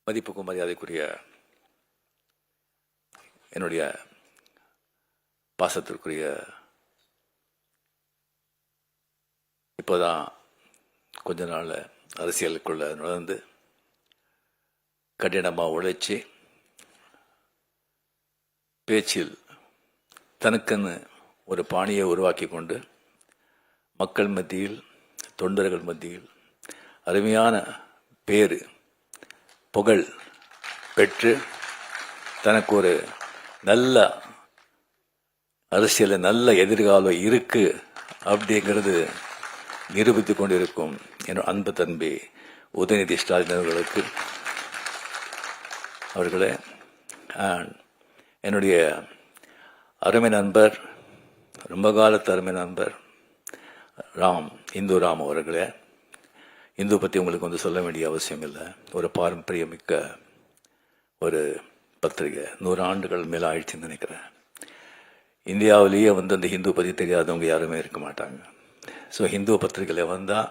மதிப்புக்கும் மரியாதைக்குரிய என்னுடைய பாசத்திற்குரிய இப்போதான் கொஞ்ச நாள் அரசியலுக்குள்ள நுழைந்து கடினமாக உழைச்சி பேச்சில் தனக்குன்னு ஒரு பாணியை உருவாக்கி கொண்டு மக்கள் மத்தியில் தொண்டர்கள் மத்தியில் அருமையான பேரு புகழ் பெற்று தனக்கு ஒரு நல்ல அரசியல் நல்ல எதிர்காலம் இருக்கு அப்படிங்கிறது நிரூபித்து கொண்டிருக்கும் என் அன்பு தம்பி உதயநிதி ஸ்டாலின் அவர்களே என்னுடைய அருமை நண்பர், ரொம்ப காலத்து அருமை நண்பர் இந்து ராம் அவர்களே, இந்து பற்றி உங்களுக்கு வந்து சொல்ல வேண்டிய அவசியம் இல்லை. ஒரு பாரம்பரியமிக்க ஒரு பத்திரிகை, 100 ஆண்டுகள் மேலே ஆயிடுச்சுன்னு நினைக்கிறேன். இந்தியாவிலேயே வந்து அந்த ஹிந்து பற்றி தெரியாதவங்க யாருமே இருக்க மாட்டாங்க. ஸோ ஹிந்து பத்திரிகையில் வந்தால்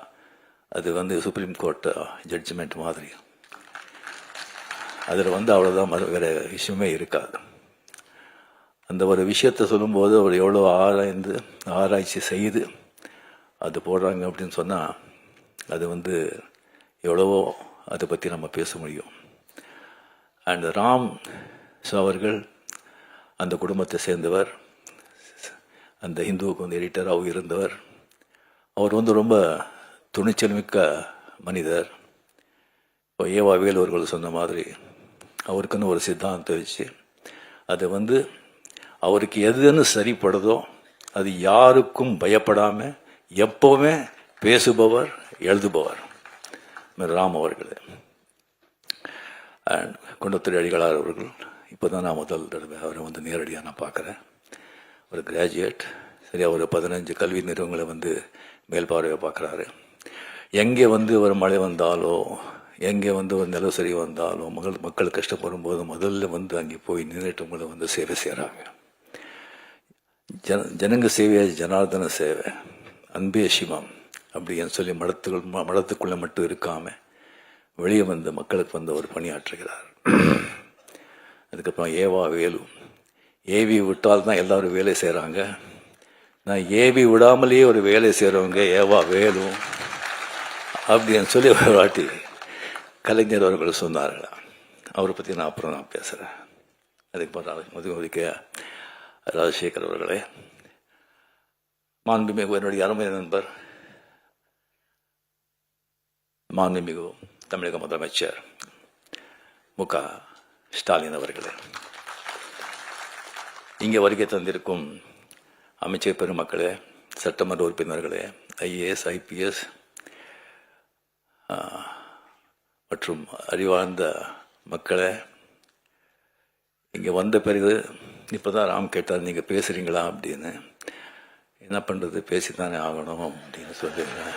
அது வந்து சுப்ரீம் கோர்ட் ஜட்ஜ்மெண்ட் மாதிரி, அதில் வந்து அவ்வளோதான், வேறு விஷயமே இருக்காது. அந்த ஒரு விஷயத்தை சொல்லும்போது அவர் எவ்வளோ ஆராய்ச்சி செய்து அது போடுறாங்க அப்படின்னு சொன்னால் அது வந்து எவ்வளவோ அதை பற்றி நம்ம பேச முடியும். அண்ட் ராம் அவர்கள் அந்த குடும்பத்தை சேர்ந்தவர், அந்த ஹிந்துவுக்கு வந்து எடிட்டராகவும் இருந்தவர். அவர் வந்து ரொம்ப துணிச்சல் மிக்க மனிதர். இப்போ ஏவா வேலூர்கள் சொன்ன மாதிரி அவருக்குன்னு ஒரு சித்தாந்தம் வச்சு அது வந்து அவருக்கு எதுன்னு சரிப்படுதோ அது யாருக்கும் பயப்படாமல் எப்போவுமே பேசுபவர், எழுதுபவர் ராம் அவர்கள். அண்ட் குண்டத்துறை அடிகளார் அவர்கள் இப்போ தான் நான் முதல் தடவை அவரை வந்து நேரடியாக நான் பார்க்குறேன். ஒரு கிராஜுவேட், சரியா ஒரு 15 கல்வி நிறுவனங்களை வந்து மேல்பார்வையை பார்க்குறாரு. எங்கே வந்து ஒரு மழை வந்தாலோ, எங்கே வந்து ஒரு நிலசரி வந்தாலோ, மக்கள் கஷ்டப்படும் போது முதல்ல வந்து அங்கே போய் நின்றுட்டவங்களை வந்து சேவை செய்கிறாங்க. ஜனங்க சேவையா ஜனார்தன சேவை, அன்பே சிவம் அப்படின்னு சொல்லி மடத்துக்குள்ளே மட்டும் இருக்காமல் வெளியே வந்து மக்களுக்கு வந்து அவர் பணியாற்றுகிறார். அதுக்கப்புறம் ஏவா வேலு, ஏவி விட்டால் தான் எல்லாரும் வேலை செய்கிறாங்க. நான் ஏவி விடாமலேயே ஒரு வேலை செய்கிறவங்க ஏவா வேலு அப்படின்னு சொல்லி ஒரு வாட்டி கலைஞர் அவர்கள் சொன்னார்களா. அவரை பற்றி நான் அப்புறம் நான் பேசுகிறேன். அதுக்கப்புறம் மதுமதிக்க ராஜசேகர் அவர்களே, மாண்புமிகு என்னுடைய அருமை நண்பர், மாண்புமிகு தமிழக முதலமைச்சர் மு.க. ஸ்டாலின் அவர்களே, இங்கே வருகை தந்திருக்கும் அமைச்சர் பெருமக்களே, சட்டமன்ற உறுப்பினர்களே, IAS IPS மற்றும் அறிவார்ந்த மக்களே, இங்கே வந்த பிறகு இப்போ தான் ராம் கேட்டார் நீங்கள் பேசுகிறீங்களா அப்படின்னு. என்ன பண்ணுறது, பேசித்தானே ஆகணும் அப்படின்னு சொல்லிடுறேன்.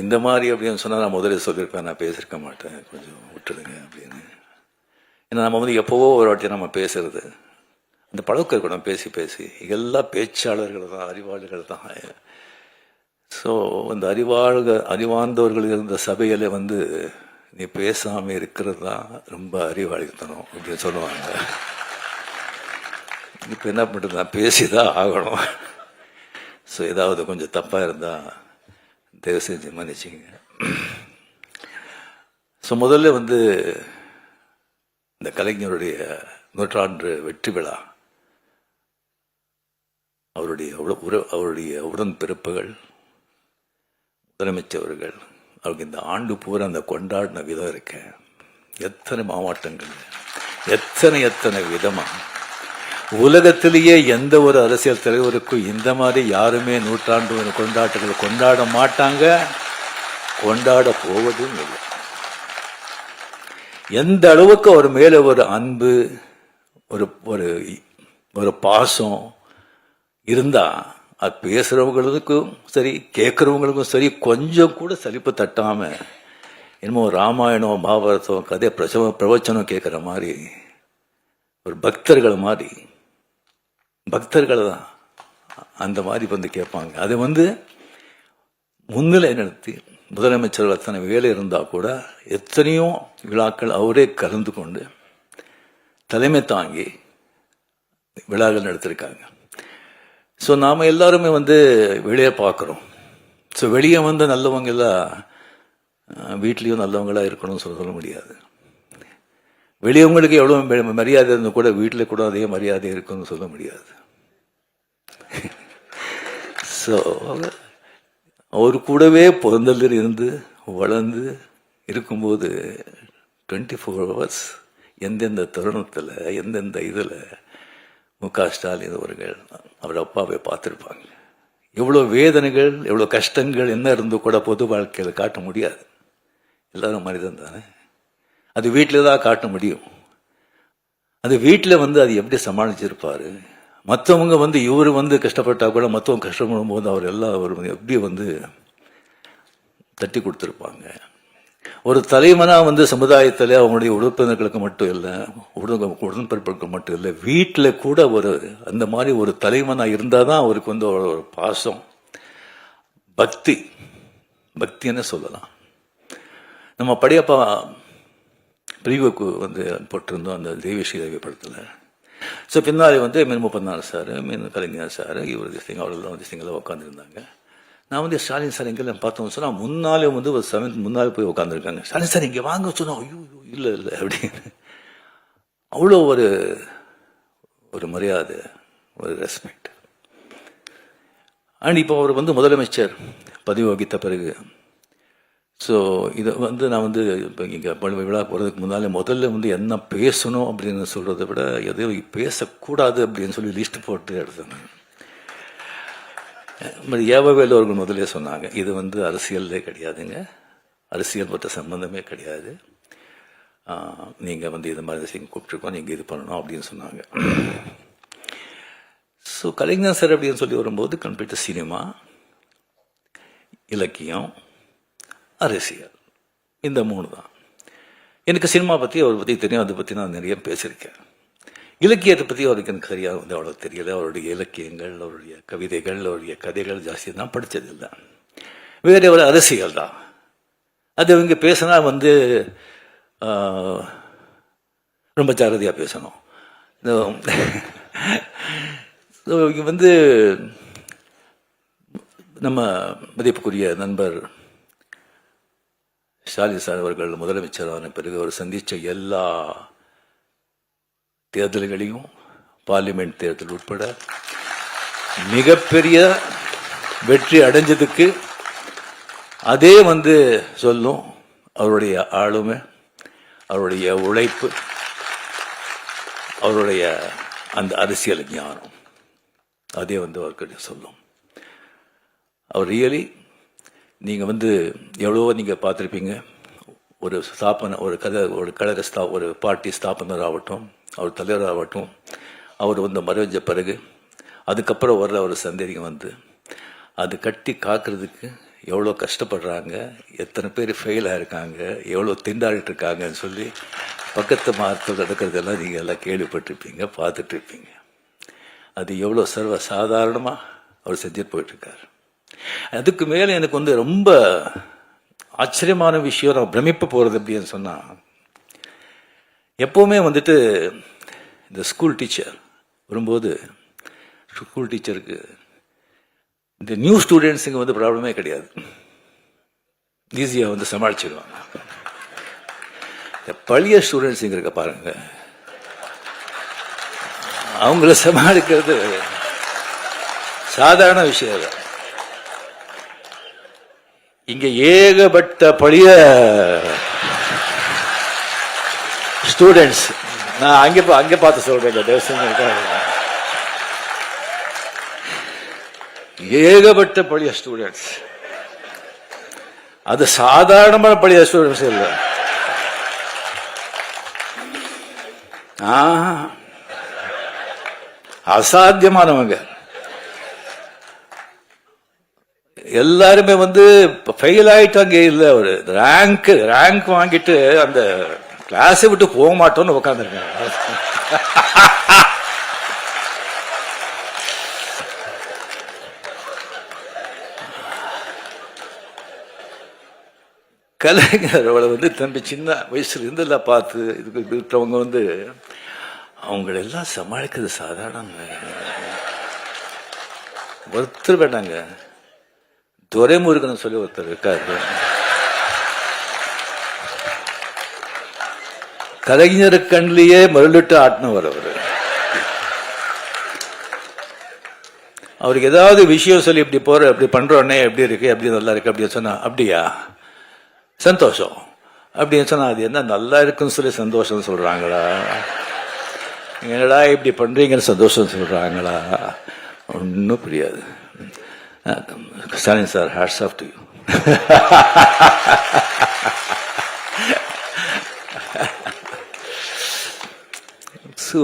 இந்த மாதிரி அப்படின்னு சொன்னால் நான் முதல்ல சொல்லியிருப்பேன், நான் பேசியிருக்க மாட்டேன், கொஞ்சம் விட்டுடுங்க அப்படின்னு. ஏன்னா நம்ம வந்து எப்போவோ ஒரு வாட்டி நம்ம பேசுறது, அந்த பழக்கம் இருக்கணும். பேசி எல்லா பேச்சாளர்கள் தான், அறிவாளிகள் தான். ஸோ அந்த அறிவார்ந்தவர்கள் இருந்த சபையில் வந்து நீ பேசாமல் இருக்கிறது தான் ரொம்ப அறிவாளித்தனம் அப்படின்னு சொல்லுவாங்க. இப்போ என்ன பண்ணுறது, நான் பேசி தான் ஆகணும். ஸோ ஏதாவது கொஞ்சம் தப்பாக இருந்தால் தயவு செஞ்சு மன்னிச்சிங்க. ஸோ முதல்ல வந்து இந்த கலைஞருடைய 100ஆண்டு வெற்றி விழா, அவருடைய உடன்பிறப்புகள், முதலமைச்சர்கள், அவருக்கு இந்த ஆண்டு பூரா அந்த கொண்டாடின விதம் இருக்க, எத்தனை மாவட்டங்கள், எத்தனை விதமாக. உலகத்திலேயே எந்த ஒரு அரசியல் தலைவருக்கும் இந்த மாதிரி யாருமே 100ஆண்டு கொண்டாட்டங்கள் கொண்டாட மாட்டாங்க, கொண்டாட போவதும் இல்லை. எந்த அளவுக்கு அவர் மேல ஒரு அன்பு, ஒரு பாசம் இருந்தா அது பேசுறவங்களுக்கும் சரி, கேட்கறவங்களுக்கும் சரி, கொஞ்சம் கூட சலிப்பு தட்டாம என்னமோ ராமாயணம் மகாபாரதம் கதை பிரவச்சனம் கேட்குற மாதிரி ஒரு பக்தர்கள் தான் அந்த மாதிரி வந்து கேட்பாங்க. அதை வந்து முன்னிலை நடத்தி முதலமைச்சர் அத்தனை வேலை இருந்தால் கூட எத்தனையோ விழாக்கள் அவரே கலந்து கொண்டு தலைமை தாங்கி விழாக்கள் நடத்திருக்காங்க. ஸோ நாம் எல்லாருமே வெளியே பார்க்குறோம். ஸோ வெளியே நல்லவங்க எல்லாம் வீட்லேயும் நல்லவங்களாக இருக்கணும்னு சொல்ல முடியாது. வெளியவங்களுக்கு எவ்வளோ மரியாதை இருந்தால் கூட வீட்டில் கூட அதே மரியாதை இருக்குன்னு சொல்ல முடியாது. ஸோ அவர் கூடவே பிறந்ததில் இருந்து வளர்ந்து இருக்கும்போது 24 hours எந்தெந்த தருணத்தில் எந்தெந்த இதில் முக ஸ்டாலின் அவர்கள் அவர் அப்பாவை பார்த்துருப்பாங்க. எவ்வளோ வேதனைகள் எவ்வளோ கஷ்டங்கள் என்ன இருந்தோ கூட பொது வாழ்க்கையில் காட்ட முடியாது. எல்லாரும் மனிதன் தானே. அது வீட்டில் தான் காட்ட முடியும். அது வீட்டில் அது எப்படி சமாளிச்சிருப்பார். மற்றவங்க இவர் கஷ்டப்பட்டா கூட மற்றவங்க கஷ்டப்படும் போது அவர் எல்லாம் அவர் எப்படி தட்டி கொடுத்துருப்பாங்க. ஒரு தலைவனாக சமுதாயத்தில் அவங்களுடைய உறுப்பினர்களுக்கு மட்டும் இல்லை, உடன்பிறப்புகளுக்கு மட்டும் இல்லை, வீட்டில் கூட அந்த மாதிரி ஒரு தலைவனாக இருந்தால் தான் அவருக்கு ஒரு பாசம் பக்தின்னு சொல்லலாம். நம்ம படையப்பா பிரிவுக்கு போட்டிருந்தோம் அந்த தெய்வஸ்ரீதேவி படத்தில். ஸோ பின்னாடி மீன் 34 சார், மீன் கலைஞர் சார், இவர் திஸ்டிங் அவரெல்லாம் திஸ்டிங்கெல்லாம் உட்காந்துருந்தாங்க. நான் ஸ்டாலின் சார் எங்கெல்லாம் பார்த்தோம்னு சொன்னால் முன்னாலே ஒரு 7th முன்னாலே போய் உட்காந்துருக்காங்க. ஸ்டாலின் சார் இங்கே வாங்க சொன்னோம். ஐயோ இல்லை அப்படின்னு அவ்வளோ ஒரு மரியாதை, ஒரு ரெஸ்பெக்ட். அண்ட் இப்போ அவர் முதலமைச்சர் பதவி வகித்த பிறகு ஸோ இதை நான் இப்போ இங்கே விழா போகிறதுக்கு முன்னாலே முதல்ல என்ன பேசணும் அப்படின்னு சொல்கிறத விட எதையும் பேசக்கூடாது அப்படின்னு சொல்லி லிஸ்ட் போட்டு எடுத்தேன். ஏவவேலு அவர்கள் முதலே சொன்னாங்க, இது அரசியலே கிடையாதுங்க, அரசியல் பற்ற சம்பந்தமே கிடையாது, நீங்கள் இது மாதிரி விஷயம் கூப்பிட்டுருக்கோம், நீங்கள் இது பண்ணணும் அப்படின்னு சொன்னாங்க. ஸோ கலைஞர் சார் அப்படின்னு சொல்லி வரும்போது கம்ப்ளீட்டாக சினிமா, இலக்கியம், அரசியல், இந்த 3 தான். எனக்கு சினிமா பற்றி அவரை பற்றி தெரியும், அதை பற்றி நான் நிறைய பேசியிருக்கேன். இலக்கியத்தை பற்றி அவருக்கு எனக்கு சரியாக அவ்வளோ தெரியல. அவருடைய இலக்கியங்கள், அவருடைய கவிதைகள், அவருடைய கதைகள் ஜாஸ்தி தான் படித்ததில்லை. வேறு ஒரு அரசியல் தான். அது அவங்க பேசினா ரொம்ப ஜாகிரதையாக பேசணும். இங்கே நம்ம மதிப்புக்குரிய நண்பர் ஸ்டாலின் சார் அவர்கள் முதலமைச்சரான பிறகு அவர் சந்தித்த எல்லா தேர்தல்களையும், பார்லிமெண்ட் தேர்தல் உட்பட மிகப்பெரிய வெற்றி அடைஞ்சதுக்கு அதே சொல்லும் அவருடைய ஆளுமை, அவருடைய உழைப்பு, அவருடைய அந்த அரசியல் ஞானம், அதே அவர்கிட்ட சொல்லும். அவர் ரியலி நீங்கள் எவ்வளவோ நீங்கள் பார்த்துருப்பீங்க. ஒரு கழக ஒரு பார்ட்டி ஸ்தாபனர் ஆகட்டும், அவர் தலைவராகட்டும், அவர் மறைஞ்ச பிறகு அதுக்கப்புறம் வர்ற ஒரு சந்தேகம் அது கட்டி காக்கிறதுக்கு எவ்வளோ கஷ்டப்படுறாங்க, எத்தனை பேர் ஃபெயில் ஆகிருக்காங்க, எவ்வளோ திண்டாடிட்டு இருக்காங்கன்னு சொல்லி பக்கத்து மாதத்தில் நடக்கிறதெல்லாம் நீங்கள் எல்லாம் கேள்விப்பட்டிருப்பீங்க, பார்த்துட்ருப்பீங்க. அது எவ்வளோ சர்வ சாதாரணமாக அவர் செஞ்சுட்டு போயிட்டுருக்கார். அதுக்கு மேலே எனக்கு ரொம்ப ஆச்சரியமான விஷயம், நான் பிரமிப்பு போகிறது அப்படின்னு சொன்னால், எப்போவுமே இந்த ஸ்கூல் டீச்சர் வரும்போது ஸ்கூல் டீச்சருக்கு இந்த நியூ ஸ்டூடெண்ட்ஸுங்க ப்ராப்ளமே கிடையாது, ஈஸியாக சமாளிச்சிடுவாங்க. இந்த பழைய ஸ்டூடெண்ட்ஸுங்க இருக்க பாருங்க, அவங்கள சமாளிக்கிறது சாதாரண விஷயம் இல்லை. இங்க ஏகப்பட்ட பழைய ஸ்டூடெண்ட்ஸ், நான் அங்கே பார்த்து சொல்றேன், ஏகப்பட்ட பழைய ஸ்டூடெண்ட்ஸ். அது சாதாரணமான பழைய ஸ்டூடெண்ட்ஸ் இல்லை, அசாத்தியமானவங்க. எல்லாருமே ஃபெயில் ஆயிட்டாங்க. இல்லை, ஒரு ரேங்க் வாங்கிட்டு அந்த கிளாஸை விட்டு போக மாட்டோம்னு உட்காந்துருக்காங்க. கலைஞர் அவளை வந்து தம்பி சின்ன வயசுல இருந்தெல்லாம் பார்த்து இதுக்கு இருக்கிறவங்க வந்து அவங்களெல்லாம் சமாளிக்கிறது சாதாரணங்க. ஒருத்தர் வேண்டாங்க, துரைமுருகன் சொல்லி ஒருத்தர் இருக்காரு. கலைஞர் கண்ணிலேயே மருளிட்டு ஆட்டினவர் அவரு. அவருக்கு ஏதாவது விஷயம் சொல்லி இப்படி போற இப்படி பண்றோன்னே எப்படி இருக்கு எப்படி நல்லா இருக்கு அப்படின்னு சொன்னா அப்படியா சந்தோஷம் அப்படின்னு சொன்னா அது என்ன நல்லா இருக்குன்னு சொல்லி சந்தோஷம் சொல்றாங்களா, என்னடா இப்படி பண்றீங்கன்னு சந்தோஷம் சொல்றாங்களா, ஒன்றும் புரியாது. Stalin sir, hats off to you. So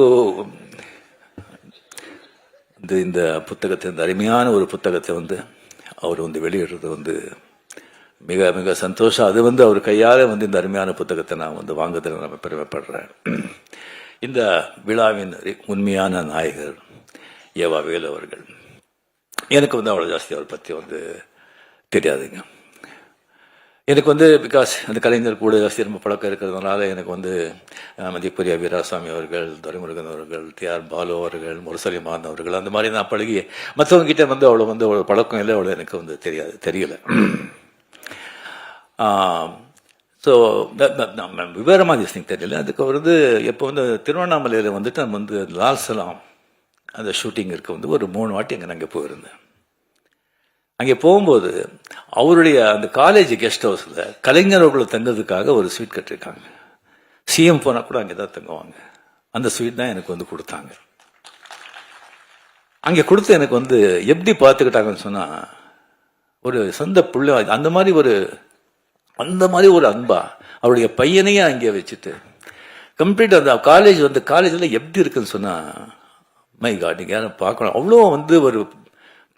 இந்த புத்தகத்தை, இந்த அருமையான ஒரு புத்தகத்தை வந்து அவர் வந்து வெளியிடுறது வந்து மிக மிக சந்தோஷம். அது வந்து அவர் கையால் வந்து இந்த அருமையான புத்தகத்தை நான் வந்து வாங்குறதுல நம்ம பெருமைப்படுறேன். இந்த விழாவின் உண்மையான நாயகர் ஏவா வேலு அவர்கள். எனக்கு வந்து அவ்வளோ ஜாஸ்தி அவரை பற்றி வந்து தெரியாதுங்க. எனக்கு வந்து பிகாஸ் அந்த கலைஞர் கூட ஜாஸ்தி ரொம்ப பழக்கம் இருக்கிறதுனால எனக்கு வந்து மதிப்புரிய வீராசாமி அவர்கள், துரைமுருகன் அவர்கள், டிஆர் பாலு அவர்கள், முரசலிமான் அவர்கள், அந்த மாதிரி நான் பழகி மற்றவங்க கிட்ட வந்து அவ்வளோ பழக்கம் இல்லை, அவ்வளோ எனக்கு வந்து தெரியல. ஸோ விவரமாக திஸ்னிங் தெரியல. அதுக்கு வந்து எப்போ வந்து திருவண்ணாமலையில் வந்துட்டு நம்ம வந்து லால் சலாம் அந்த ஷூட்டிங் இருக்க வந்து ஒரு 3 வாட்டி அங்கே நாங்கள் போயிருந்தேன். அங்கே போகும்போது அவருடைய அந்த காலேஜ் கெஸ்ட் ஹவுஸில் கலைஞர்களை தங்கிறதுக்காக ஒரு ஸ்வீட் கட்டிருக்காங்க. சிஎம் போனால் கூட அங்கே தான் தங்குவாங்க. அந்த ஸ்வீட் தான் எனக்கு வந்து கொடுத்தாங்க. அங்கே கொடுத்து எனக்கு வந்து எப்படி பார்த்துக்கிட்டாங்கன்னு சொன்னால், ஒரு சொந்த பிள்ளை அந்த மாதிரி ஒரு அன்பா அவருடைய பையனையே அங்கே வச்சுட்டு கம்ப்ளீட் அந்த காலேஜ் வந்து காலேஜில் எப்படி இருக்குன்னு சொன்னால், மை காட், நீங்கள் யாரும் பார்க்கணும். அவ்வளோ வந்து ஒரு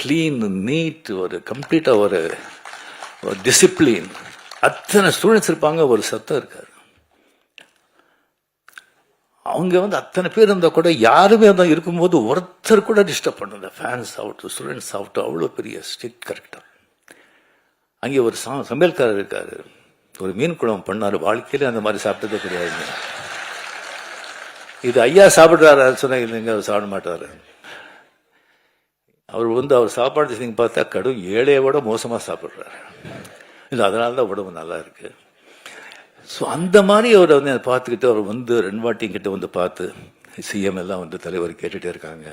கிளீன், நீட், ஒரு கம்ப்ளீட்டாக ஒரு டிசிப்ளின். அத்தனை ஸ்டூடெண்ட்ஸ் இருப்பாங்க, ஒரு சத்தம் இருக்காது. அவங்க வந்து அத்தனை பேர் இருந்தால் கூட யாருமே தான் இருக்கும்போது ஒருத்தர் கூட டிஸ்டர்ப் பண்ணுங்க. ஃபேன்ஸ் ஆகட்டும், ஸ்டூடெண்ட்ஸ் ஆகட்டும், அவ்வளோ பெரிய ஸ்ட்ரிக்ட் கரெக்டாக. அங்கே ஒரு சமையல்காரர் இருக்காரு, ஒரு மீன் குழம்பு பண்ணார். வாழ்க்கையில அந்த மாதிரி சாப்பிட்டதே கிடையாதுங்க. இது ஐயா சாப்பிட்றாரு சொன்னா இல்லைங்க, அவர் சாப்பிட மாட்டாரு. அவர் வந்து அவர் சாப்பாடு நீங்கள் பார்த்தா கடும் ஏழையை விட மோசமாக சாப்பிட்றாரு. இல்லை, அதனால தான் உடம்பு நல்லா இருக்கு. ஸோ அந்த மாதிரி அவரை வந்து பார்த்துக்கிட்டு அவர் வந்து 2 வாட்டி கிட்ட வந்து பார்த்து சிஎம் எல்லாம் வந்து தலைவர் கேட்டுகிட்டே இருக்காங்க,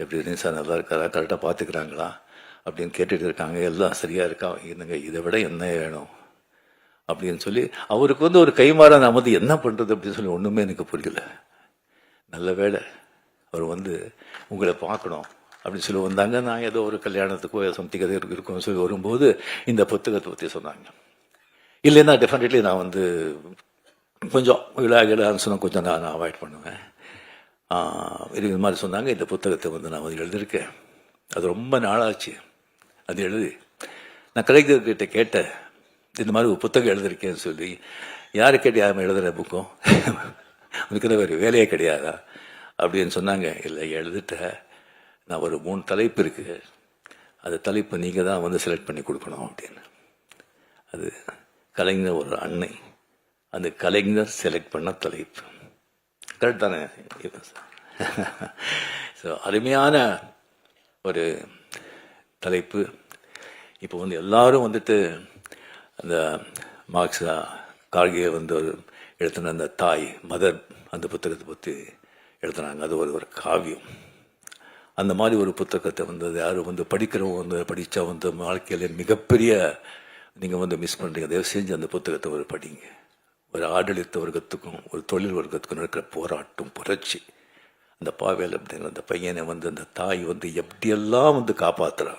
எப்படி சார் நல்லா இருக்காரா, கரெக்டாக பார்த்துக்கிறாங்களா அப்படின்னு கேட்டுட்டு இருக்காங்க. எல்லாம் சரியாக இருக்கா, என்னங்க இதை விட என்ன வேணும் அப்படின்னு சொல்லி அவருக்கு வந்து ஒரு கைமாறா நான் வந்து என்ன பண்ணுறது அப்படின்னு சொல்லி ஒன்றுமே எனக்கு புரியல. நல்ல வேளை அவர் வந்து உங்களை பார்க்கணும் அப்படின்னு சொல்லி வந்தாங்க. நான் ஏதோ ஒரு கல்யாணத்துக்கோ சம்திங் எதோ இருக்குன்னு சொல்லி வரும்போது இந்த புத்தகத்தை பற்றி சொன்னாங்க. இல்லைன்னா டெஃபினெட்லி நான் வந்து கொஞ்சம் விழான்னு சொன்னால் கொஞ்சம் நான் அவாய்ட் பண்ணுவேன். இது மாதிரி சொன்னாங்க. இந்த புத்தகத்தை வந்து நான் வந்து எழுதியிருக்கேன். அது ரொம்ப நாளாச்சு அது எழுதி. நான் கலைஞர்கிட்ட கேட்டேன், இந்த மாதிரி ஒரு புத்தகம் எழுதியிருக்கேன்னு சொல்லி. யாரு கேட்டு யாரும் எழுதுகிற புக்கும் உனக்கு ஒரு வேலையே கிடையாதா அப்படின்னு சொன்னாங்க. இல்லை, எழுதிட்ட, நான் ஒரு 3 தலைப்பு இருக்கு, அந்த தலைப்பை நீங்கள் தான் வந்து செலக்ட் பண்ணி கொடுக்கணும் அப்படின்னு. அது கலைஞர் ஒரு அன்னை, அந்த கலைஞர் செலக்ட் பண்ண தலைப்பு கரெக்ட் தானே? ஸோ அருமையான ஒரு தலைப்பு. இப்போ வந்து எல்லாரும் வந்துட்டு அந்த மார்க்ஸ் கார்கே வந்து ஒரு எழுத்துன அந்த தாய் மதர் அந்த புத்தகத்தை பற்றி எழுத்துனாங்க. அது ஒரு காவியம். அந்த மாதிரி ஒரு புத்தகத்தை வந்து யாரும் வந்து படிக்கிறவங்க வந்து படித்தா வந்து வாழ்க்கையில் மிகப்பெரிய நீங்கள் வந்து மிஸ் பண்ணுறீங்க. தயவு செஞ்சு அந்த புத்தகத்தை ஒரு படிங்க. ஒரு ஆடளித்த வர்க்கத்துக்கும் ஒரு தொழில் வர்க்கத்துக்கும் இருக்கிற போராட்டம், புரட்சி. அந்த பாவேல் அப்படிங்கிற அந்த பையனை வந்து அந்த தாய் வந்து எப்படியெல்லாம் வந்து காப்பாற்றுறா,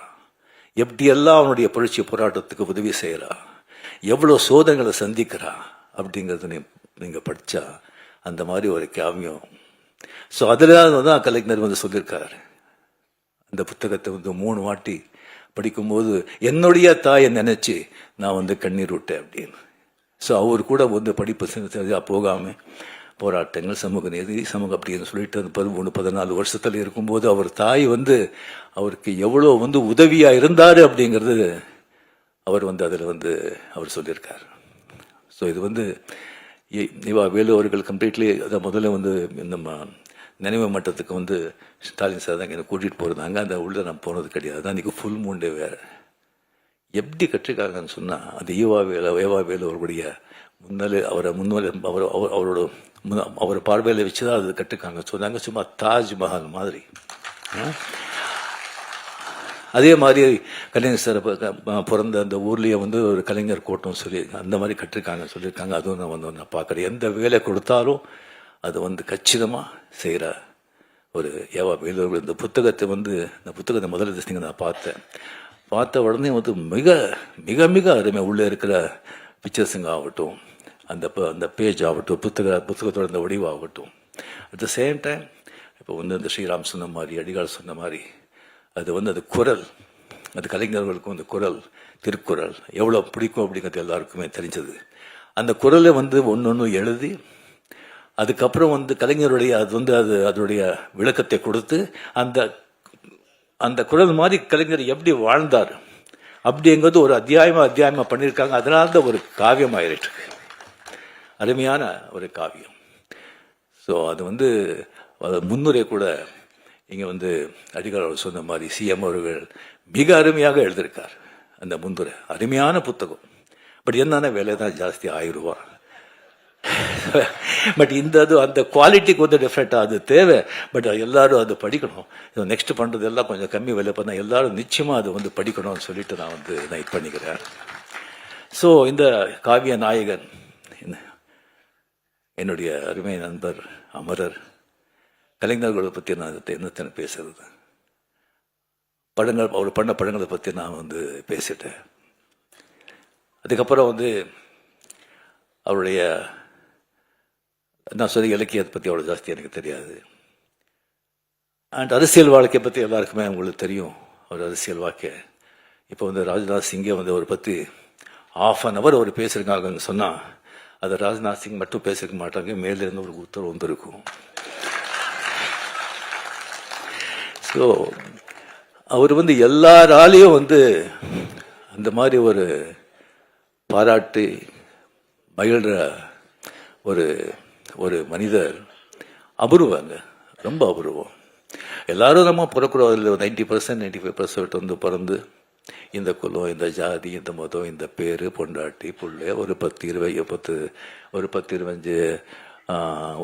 எப்படியெல்லாம் அவனுடைய புரட்சி போராட்டத்துக்கு உதவி செய்கிறா, எவ்வளோ சோதனைகளை சந்திக்கிறா அப்படிங்கிறது நீங்கள் படித்தா அந்த மாதிரி ஒரு காவியம். ஸோ அதில் தான் கலைஞர் வந்து சொல்லியிருக்காரு. அந்த புத்தகத்தை வந்து 3 வாட்டி படிக்கும்போது என்னுடைய தாயை நினைச்சு நான் வந்து கண்ணீர் விட்டேன் அப்படின்னு. ஸோ அவர் கூட வந்து படிப்பு சரியாக போகாமல் போராட்டங்கள், சமூக நீதி, சமூகம் அப்படின்னு சொல்லிட்டு அந்த 13-14 வருஷத்துல இருக்கும்போது அவர் தாய் வந்து அவருக்கு எவ்வளோ வந்து உதவியாக இருந்தார் அப்படிங்கிறது அவர் வந்து அதில் வந்து அவர் சொல்லியிருக்கார். ஸோ இது வந்து இவா வேலு அவர்கள் கம்ப்ளீட்லி அதை முதல்ல வந்து நம்ம நினைவு மட்டத்துக்கு வந்து ஸ்டாலின் சார் தான் என்னை கூட்டிகிட்டு போகிறதாங்க. அந்த உள்ளே நான் போனது கிடையாது. அதான் இன்றைக்கி ஃபுல் மூண்டே வேறு. எப்படி கற்றுக்காங்கன்னு சொன்னால் அது ஏவா வேலு அவருடைய அவர் பார்வையில் வச்சு தான் அது கற்றுக்காங்க. சொன்னாங்க சும்மா தாஜ்மஹால் மாதிரி. அதே மாதிரி கலைஞர் சார் பிறந்த அந்த ஊர்லேயே வந்து ஒரு கலைஞர் கோட்டம் சொல்லி அந்த மாதிரி கற்றுருக்காங்கன்னு சொல்லியிருக்காங்க. அதுவும் நான் பார்க்குறேன். எந்த வேலை கொடுத்தாலும் அது வந்து கச்சிதமாக செய்கிற ஒரு ஏவா வேலு. இந்த புத்தகத்தை முதல்ல திசைங்க நான் பார்த்த உடனே வந்து மிக மிக மிக அருமை. உள்ளே இருக்கிற பிக்சர்ஸுங்க ஆகட்டும், அந்த பேஜ் ஆகட்டும், புத்தகத்தோட அந்த வடிவாகட்டும். அட் த சேம் டைம் இப்போ வந்து அந்த ஸ்ரீராம் சொன்ன மாதிரி, அடிகால் சொன்ன மாதிரி, அது வந்து அது குரல், அது கலைஞர்களுக்கும் அந்த குரல், திருக்குறள் எவ்வளோ பிடிக்கும் அப்படிங்கிறது எல்லாருக்குமே தெரிஞ்சது. அந்த குரலை வந்து ஒன்று எழுதி அதுக்கப்புறம் வந்து கலைஞருடைய அதனுடைய விளக்கத்தை கொடுத்து அந்த குரல் மாதிரி கலைஞர் எப்படி வாழ்ந்தார் அப்படிங்கிறது ஒரு அத்தியாயமா பண்ணியிருக்காங்க. அதனால தான் ஒரு காவியம் ஆயிருக்கு, அருமையான ஒரு காவியம். ஸோ அது வந்து முன்னுரை கூட இங்கே வந்து அடிகால் அவர் சொன்ன மாதிரி சிஎம் அவர்கள் மிக அருமையாக எழுதியிருக்கார். அந்த முன்னுரை அருமையான புத்தகம். பட் என்னன்னா விலை தான் ஜாஸ்தி, 1000 ரூபா. பட் அந்த குவாலிட்டிக்கு வந்து டிஃப்ரெண்ட்டாக அது தேவை. பட் எல்லாரும் அது படிக்கணும். நெக்ஸ்ட் பண்ணுறது எல்லாம் கொஞ்சம் கம்மி விலை பண்ணால் எல்லாரும் நிச்சயமாக அது வந்து படிக்கணும்னு சொல்லிட்டு நான் இது பண்ணிக்கிறேன். ஸோ இந்த காவிய நாயகன் என்னுடைய அருமை நண்பர் அமரர். கலைஞர்களை பற்றி நான் என்னத்தனை பேசுறது, அவர் பண்ண படங்களை பற்றி நான் வந்து பேசிட்டேன். அதுக்கப்புறம் வந்து அவருடைய நான் சொல்லி இலக்கியத்தை பற்றி அவ்வளோ ஜாஸ்தி எனக்கு தெரியாது. அண்ட் அரசியல் வாழ்க்கையை பற்றி எல்லாருக்குமே உங்களுக்கு தெரியும். அவர் அரசியல் வாழ்க்கை இப்போ வந்து ராஜ்நாத் சிங்கை வந்து அவரை பற்றி 1/2 hour அவர் பேசியிருக்காங்கன்னு சொன்னால் அது ராஜ்நாத் சிங் மட்டும் பேசிருக்க மாட்டாங்க, மேலிருந்து ஒரு உத்தரவு வந்திருக்கும். ஸோ அவர் வந்து எல்லாராலையும் வந்து அந்த மாதிரி ஒரு பாராட்டி மகிழ்கிற ஒரு மனிதர். அபூர்வங்க, ரொம்ப அபூர்வம். எல்லாரும் நம்ம பிறக்கிறோம், அதில் 90% 95% வந்து பிறந்து இந்த குலம், இந்த ஜாதி, இந்த மதம், இந்த பேர், பொண்டாட்டி, புள்ளை, ஒரு 10-25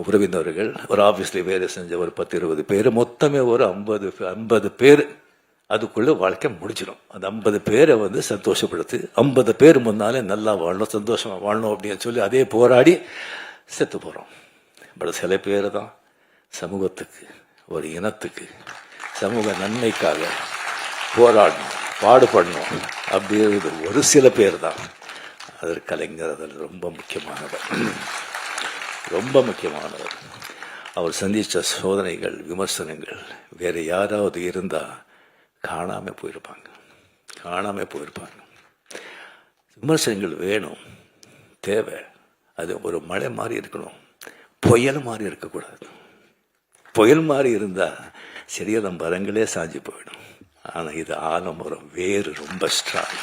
உறவினர்கள், ஒரு ஆஃபீஸில் வேலை செஞ்ச ஒரு 10-20 பேர், மொத்தமே ஒரு 50 பேர். அதுக்குள்ளே வாழ்க்கை முடிச்சிடும். அந்த 50 பேரை வந்து சந்தோஷப்படுத்து, 50 பேர் முன்னாலே நல்லா வாழணும், சந்தோஷமாக வாழணும் அப்படின்னு சொல்லி அதே போராடி செத்து போகிறோம். பட் சில பேர் தான் சமூகத்துக்கு, ஒரு இனத்துக்கு, சமூக நன்மைக்காக போராடணும், பாடுபடணும் அப்படிங்கிறது ஒரு சில பேர் தான். அது கலைஞர் அதில் ரொம்ப முக்கியமானவர். அவர் சந்தித்த சோதனைகள், விமர்சனங்கள் வேறு யாராவது இருந்தால் காணாமல் போயிருப்பாங்க. விமர்சனங்கள் வேணும், தேவை. அது ஒரு மழை மாதிரி இருக்கணும், புயல் மாதிரி இருக்கக்கூடாது. புயல் மாதிரி இருந்தால் சரியாக நம்ம மரங்களே சாஞ்சு போயிடும். ஆனால் இது ஆலமரம், வேறு ரொம்ப ஸ்ட்ராங்.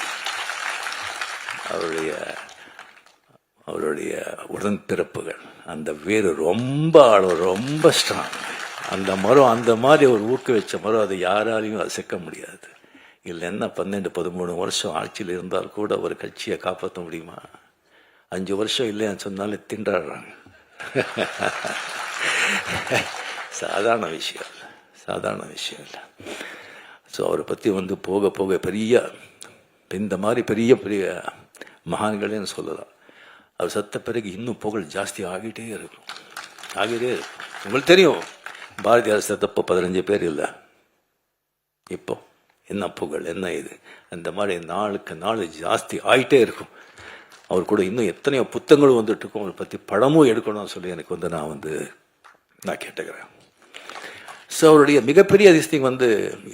அவருடைய உடன்பிறப்புகள், அந்த வேறு ரொம்ப ஆழம், ரொம்ப ஸ்ட்ராங். அந்த மரம் அந்த மாதிரி ஒரு ஊக்குவிச்ச மரம், அதை யாராலையும் அசைக்க முடியாது. இல்லைன்னா 12-13 வருஷம் ஆட்சியில் இருந்தால் கூட ஒரு கட்சியை காப்பாற்ற முடியுமா? 5 வருஷம் இல்லைன்னு சொன்னாலே திண்டாடுறாங்க. சாதாரண விஷயம் இல்லை. ஸோ அவரை பற்றி வந்து போக போக பெரிய இந்த மாதிரி பெரிய மகான்களேன்னு சொல்லலாம். அவர் செத்த பிறகு இன்னும் புகழ் ஜாஸ்தி ஆகிட்டே இருக்கும். உங்களுக்கு தெரியும், பாரதியார் செத்தப்போ 15 பேர் இல்லை. இப்போ என்ன புகழ், என்ன இது, அந்த மாதிரி நாளுக்கு நாள் ஜாஸ்தி ஆகிட்டே இருக்கும். அவர் கூட இன்னும் எத்தனையோ புத்தகங்களும் வந்துட்டு இருக்கும். அவரை பற்றி படமும் எடுக்கணும்னு சொல்லி எனக்கு வந்து நான் கேட்டுக்கிறேன். ஸோ அவருடைய மிகப்பெரிய அதிசயம் வந்து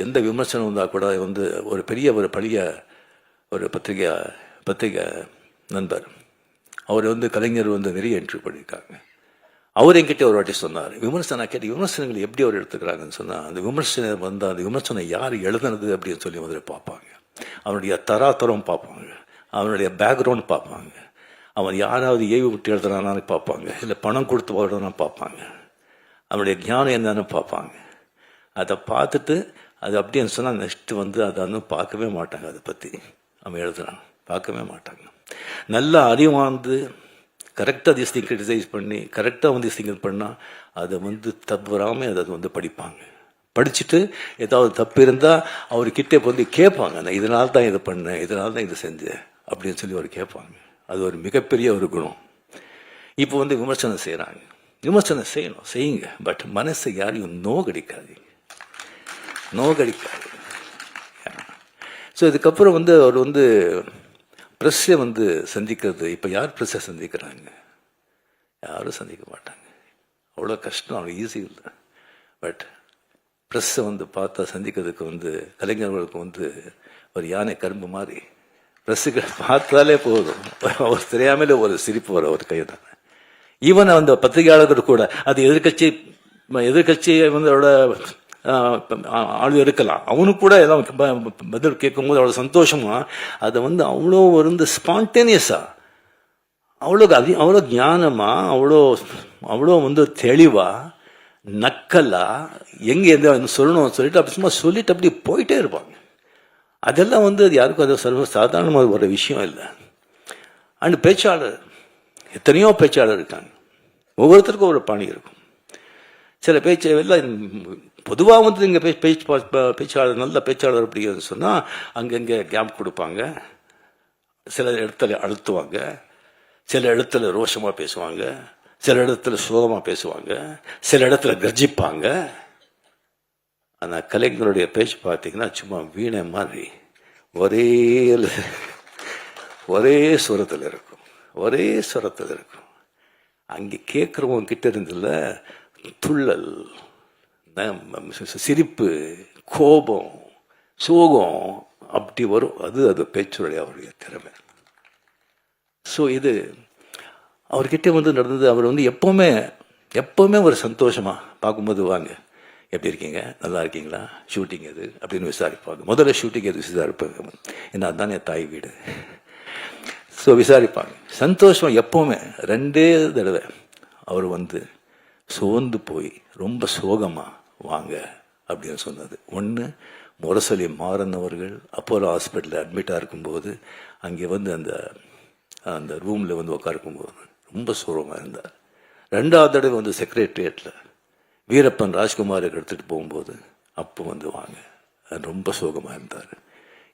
எந்த விமர்சனம் இருந்தால் கூட வந்து ஒரு பழைய ஒரு பத்திரிகை நண்பர் அவர் வந்து கலைஞர் வந்து நிறைய இன்டர்வியூ பண்ணியிருக்காங்க. அவர் என்கிட்ட ஒரு வாட்டி சொன்னார், விமர்சனம் கேட்டு விமர்சனங்கள் எப்படி அவர் எடுத்துக்கிறாங்கன்னு சொன்னால், அந்த விமர்சனம் வந்து அந்த விமர்சனம் யார் எழுதுனது அப்படின்னு சொல்லி முதல்ல பார்ப்பாங்க. அவனுடைய தராதரம் பார்ப்பாங்க, அவனுடைய பேக்ரவுண்ட் பார்ப்பாங்க, அவன் யாராவது ஏவி விட்டு எழுதுறானான்னு பார்ப்பாங்க, இல்லை பணம் கொடுத்து போடுறான்னு பார்ப்பாங்க, அவனுடைய ஞானம் என்னன்னு பார்ப்பாங்க. அதை பார்த்துட்டு அது அப்படின்னு சொன்னால் நெக்ஸ்ட்டு வந்து அதை இன்னும் பார்க்கவே மாட்டாங்க. அதை பற்றி அவன் எழுதுறான் பார்க்கவே மாட்டாங்க. நல்லா அறிவார்ந்து கரெக்டாக திஸ் திங் கிரிட்டிசைஸ் பண்ணி கரெக்டாக வந்து திங் பண்ணால் அதை வந்து தவறாமல் அதை வந்து படிப்பாங்க. படிச்சுட்டு ஏதாவது தப்பு இருந்தால் அவர்கிட்ட வந்து கேட்பாங்க, நான் இதனால தான் இதை பண்ணேன், இதனால தான் இதை செஞ்சேன் அப்படின்னு சொல்லி அவர் கேட்பாங்க. அது ஒரு மிகப்பெரிய ஒரு குணம். இப்போ வந்து விமர்சனம் செய்கிறாங்க, விமர்சனம் செய்யணும், செய்யுங்க, பட் மனசை யாரையும் நோகடிக்காதீங்க. ஸோ இதுக்கப்புறம் வந்து அவர் வந்து ப்ரெஸ்ஸை வந்து சந்திக்கிறது, இப்போ யார் ப்ரெஸ்ஸை சந்திக்கிறாங்க? யாரும் சந்திக்க மாட்டாங்க. அவ்வளோ கஷ்டம், அவ்வளோ ஈஸி இல்லை. பட் ப்ரெஸ்ஸை வந்து பார்த்தா சந்திக்கிறதுக்கு வந்து கலைஞர்களுக்கு வந்து ஒரு யானை கரும்பு மாதிரி ப்ரெஸ்ஸுக்கு பார்த்தாலே போதும், அவர் தெரியாமலே ஒரு சிரிப்பு வர ஒரு கை தான். ஈவன் அந்த பத்திரிகையாளர்கள் கூட அது எதிர்கட்சியை வந்து அவரோட ஆள் இருக்கலாம், அவனுக்கு கூட எல்லாம் பதில் கேட்கும்போது அவ்வளோ சந்தோஷமா அதை வந்து அவ்வளோ வந்து ஸ்பான்டேனியஸா, அவ்வளோ ஞானமா, அவ்வளோ வந்து தெளிவா, நக்கலா, எங்கே எந்த சொல்லணும் சொல்லிட்டு அப்படி சும்மா சொல்லிட்டு அப்படி போயிட்டே இருப்பாங்க. அதெல்லாம் வந்து அது யாருக்கும் அது சர்வ சாதாரணமாக ஒரு விஷயம் இல்லை. அண்ட் பேச்சாளர், எத்தனையோ பேச்சாளர் இருக்காங்க, ஒவ்வொருத்தருக்கும் ஒரு பாணி இருக்கும். சில பேச்சு எல்லாம் பொதுவாக வந்து இங்கே பேச்சாளர் நல்ல பேச்சாளர் அப்படின்னு சொன்னால் அங்கங்கே கேப் கொடுப்பாங்க, சில இடத்துல அழுத்துவாங்க, சில இடத்துல ரோஷமாக பேசுவாங்க, சில இடத்துல சோகமாக பேசுவாங்க, சில இடத்துல கர்ஜிப்பாங்க. ஆனால் கலைஞருடைய பேச்சு பார்த்தீங்கன்னா சும்மா வீணை மாதிரி ஒரே சுரத்தில் இருக்கும், ஒரே சுரத்தில் இருக்கும். அங்கே கேட்குறவங்க கிட்ட இருந்தில்ல துள்ளல், சிரிப்பு, கோபம், சோகம் அப்படி வரும். அது பேச்சுடைய அவருடைய திறமை. ஸோ இது அவர்கிட்ட வந்து நடந்தது. அவர் வந்து எப்போவுமே ஒரு சந்தோஷமாக பார்க்கும்போது, வாங்க எப்படி இருக்கீங்க, நல்லா இருக்கீங்களா, ஷூட்டிங் எது அப்படின்னு விசாரிப்பாங்க. முதல்ல ஷூட்டிங் எது விசாரிப்பாங்க, ஏன்னா அதுதான் என் தாய் வீடு. ஸோ விசாரிப்பாங்க. சந்தோஷம் எப்போவுமே. 2 தடவை அவர் வந்து சோர்ந்து போய் ரொம்ப சோகமாக வாங்க அப்படின்னு சொன்னது. ஒன்று, முரசொலி மாறன் அவர்கள் அப்போலோ ஹாஸ்பிட்டலில் அட்மிட்டாக இருக்கும்போது அங்கே வந்து அந்த ரூமில் வந்து உட்காருக்கும்போது ரொம்ப சோகமாக இருந்தார். 2வது தடவை வந்து செக்ரட்டரியேட்டில் வீரப்பன் ராஜ்குமாருக்கு எடுத்துகிட்டு போகும்போது அப்போ வந்து வாங்க, ரொம்ப சோகமாக இருந்தார்.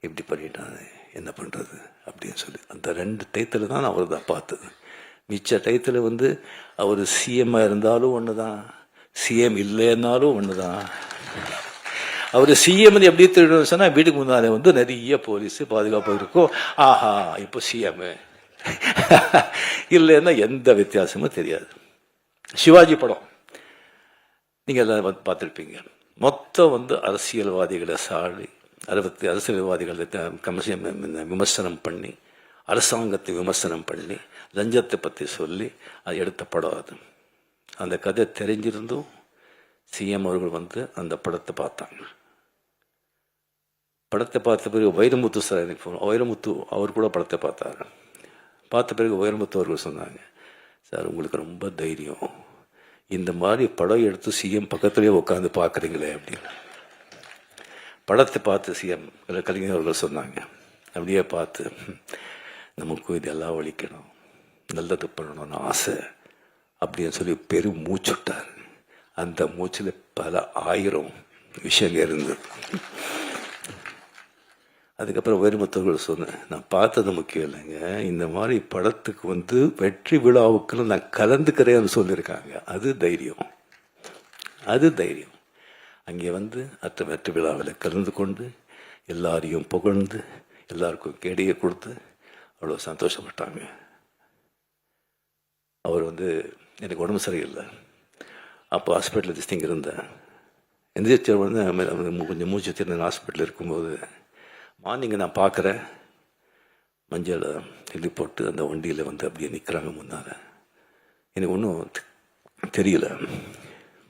இப்படி பண்ணிட்டாங்க, என்ன பண்ணுறது அப்படின்னு சொல்லி அந்த 2 டயத்தில் தான் அவர் தான் பார்த்தது. மிச்ச டயத்தில் வந்து அவர் சிஎம்மாக இருந்தாலும் ஒன்று தான், சிஎம் இல்லைன்னாலும் ஒன்று தான். அவர் சிஎம் எப்படி திருடணும் சொன்னால் வீட்டுக்கு முன்னாலே வந்து நிறைய போலீஸு பாதுகாப்பு இருக்கும். ஆஹா இப்போ சிஎம் இல்லைன்னா எந்த வித்தியாசமும் தெரியாது. சிவாஜி படம் நீங்கள் எல்லாம் பார்த்துருப்பீங்க. மொத்தம் வந்து அரசியல்வாதிகளை அரசியல்வாதிகளை விமர்சனம் பண்ணி, அரசாங்கத்தை விமர்சனம் பண்ணி, லஞ்சத்தை பற்றி சொல்லி அது எடுத்த படம். அது அந்த கதை தெரிஞ்சிருந்தும் சிஎம் அவர்கள் வந்து அந்த படத்தை பார்த்தாங்க. படத்தை பார்த்த பிறகு வைரமுத்து சார், எனக்கு வைரமுத்து அவர் கூட படத்தை பார்த்தாரு. பார்த்த பிறகு வைரமுத்து அவர்கள் சொன்னாங்க, சார் உங்களுக்கு ரொம்ப தைரியம், இந்த மாதிரி படம் எடுத்து சிஎம் பக்கத்துலேயே உட்காந்து பார்க்குறீங்களே அப்படின்னு. படத்தை பார்த்து சிஎம் கலைஞர் அவர்கள் சொன்னாங்க, அப்படியே பார்த்து நமக்கும் இதெல்லாம் ஒழிக்கணும், நல்லது பண்ணணும்னு ஆசை அப்படின்னு சொல்லி பெரும் மூச்சுட்டார். அந்த மூச்சில் பல 1000 விஷயங்கள் இருந்தது. அதுக்கப்புறம் வைரமுத்தவர்கள் சொன்னேன், நான் பார்த்தது முக்கியம் இல்லைங்க, இந்த மாதிரி படத்துக்கு வந்து வெற்றி விழாவுக்குன்னு நான் கலந்துக்கிறேன்னு சொல்லியிருக்காங்க. அது தைரியம். அங்கே வந்து வெற்றி விழாவில் கலந்து கொண்டு எல்லாரையும் புகழ்ந்து எல்லாருக்கும் கேடியை கொடுத்து அவ்வளோ சந்தோஷப்பட்டாங்க. அவர் வந்து எனக்கு உடம்பு சரியில்லை, அப்போ ஹாஸ்பிட்டலில் திஸ்திங்க இருந்தேன். எந்திரிச்ச வந்து கொஞ்சம் மூச்சு திறன் ஹாஸ்பிட்டலில் இருக்கும்போது மார்னிங் நான் பார்க்குறேன், மஞ்சள் எழுதி போட்டு அந்த வண்டியில் வந்து அப்படியே நிற்கிறாங்க முன்னால். எனக்கு ஒன்றும் தெரியல.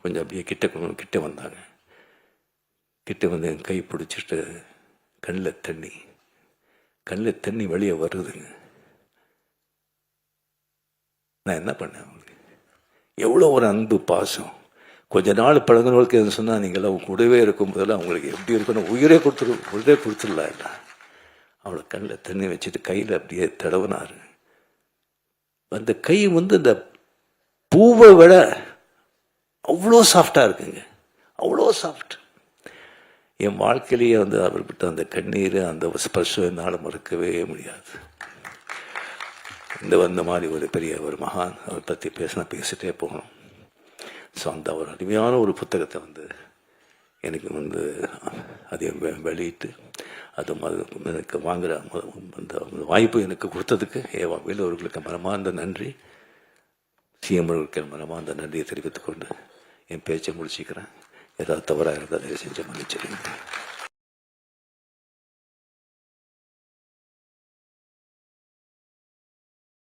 கொஞ்சம் அப்படியே கிட்ட வந்தாங்க. கிட்ட வந்து என் கை பிடிச்சிட்டு கண்ணில் தண்ணி வெளியே வருதுங்க. நான் என்ன பண்ணேன் அவங்களுக்கு? எவ்வளோ ஒரு அன்பு பாசம். கொஞ்ச நாள் பழகினவர்களுக்கு எது சொன்னால் நீங்கள்லாம் கூடவே இருக்கும் போதெல்லாம் அவங்களுக்கு எப்படி இருக்கணும், உயிரே கொடுத்துடலாம் இல்லை. அவளை கண்ணில் தண்ணி வச்சுட்டு கையில் அப்படியே தடவினார். அந்த கை வந்து இந்த பூவை விட அவ்வளோ சாஃப்டாக இருக்குங்க, அவ்வளோ சாஃப்ட். என் வாழ்க்கையிலேயே வந்து அவர்கிட்ட அந்த கண்ணீர், அந்த ஸ்பர்ஷம் என்னால் மறக்கவே முடியாது. இந்த மாதிரி ஒரு பெரிய ஒரு மகான், அவரை பற்றி பேசிட்டே போகணும். ஸோ அந்த ஒரு அருமையான ஒரு புத்தகத்தை வந்து எனக்கு வந்து அதை வெளியிட்டு அது எனக்கு வாங்குகிற அந்த வாய்ப்பு எனக்கு கொடுத்ததுக்கு ஏவா வேலு அவர்களுக்கு மனமார்ந்த நன்றி, சிஎம் அவர்களுக்கு மனமார்ந்த நன்றியை தெரிவித்துக்கொண்டு என் பேச்சை முடிச்சுக்கிறேன். ஏதாவது தவறாக இருந்தால் தயவு செஞ்சு மன்னிச்சிருங்க.